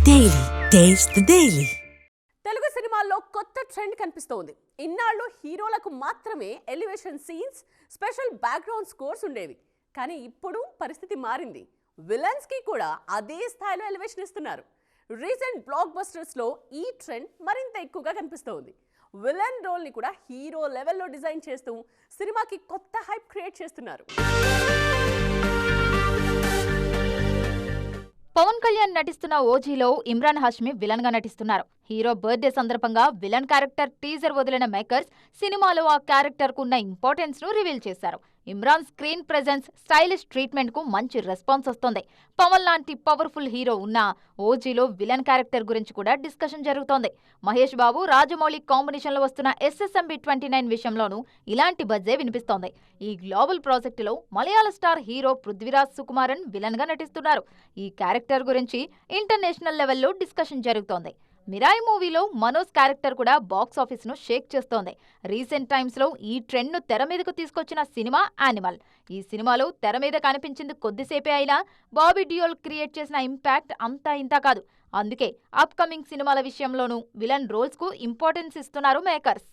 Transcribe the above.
Daily taste the daily. Telugu సినిమాల్లో కొత్త trend కనిపిస్తోంది. ఇన్నాళ్ళు హీరోలకు మాత్రమే elevation scenes, special background scores ఉండేవి. కానీ ఇప్పుడు పరిస్థితి మారింది. విలన్స్ కి కూడా అదే స్థాయిలో ఎలివేషన్ ఇస్తున్నారు. రీసెంట్ బ్లాక్ బస్టర్స్ లో ఈ ట్రెండ్ మరింత ఎక్కువగా కనిపిస్తోంది. విలన్ రోల్ ని కూడా హీరో లెవెల్లో డిజైన్ చేస్తూ సినిమాకి కొత్త హైప్ క్రియేట్ చేస్తున్నారు. పవన్ కళ్యాణ్ నటిస్తున్న ఓజీలో ఇమ్రాన్ హాష్మి విలన్ గా నటిస్తున్నారు. హీరో బర్త్డే సందర్భంగా విలన్ క్యారెక్టర్ టీజర్ వదిలిన మేకర్స్ సినిమాలో ఆ క్యారెక్టర్ కు ఉన్న ఇంపార్టెన్స్ ను రివీల్ చేశారు. Imran screen presence, stylish treatment కు మంచి రెస్పాన్స్ వస్తోంది. పవన్ లాంటి పవర్ఫుల్ హీరో ఉన్న ఓజీలో విలన్ క్యారెక్టర్ గురించి కూడా డిస్కషన్ జరుగుతోంది. మహేష్ బాబు, రాజమౌళి కాంబినేషన్ లో వస్తున్న SSMB 29 విషయంలోనూ ఇలాంటి బజ్జే వినిపిస్తోంది. ఈ గ్లోబల్ ప్రాజెక్టులో Malayalam star hero Prithviraj Sukumaran villain గా నటిస్తున్నారు. ఈ క్యారెక్టర్ గురించి ఇంటర్నేషనల్ లెవెల్లో డిస్కషన్ జరుగుతోంది. మిరాయి మూవీలో మనోజ్ క్యారెక్టర్ కూడా బాక్స్ ఆఫీస్ ను షేక్ చేస్తోంది. రీసెంట్ టైమ్స్ లో ఈ ట్రెండ్ ను తెర మీదకు తీసుకొచ్చిన సినిమా యానిమల్. ఈ సినిమాలో తెర మీద కనిపించింది కొద్దిసేపే అయినా బాబీ డియోల్ క్రియేట్ చేసిన ఇంపాక్ట్ అంతా ఇంతా కాదు. అందుకే అప్కమింగ్ సినిమాల విషయంలోనూ విలన్ రోల్స్ కు ఇంపార్టెన్స్ ఇస్తున్నారు మేకర్స్.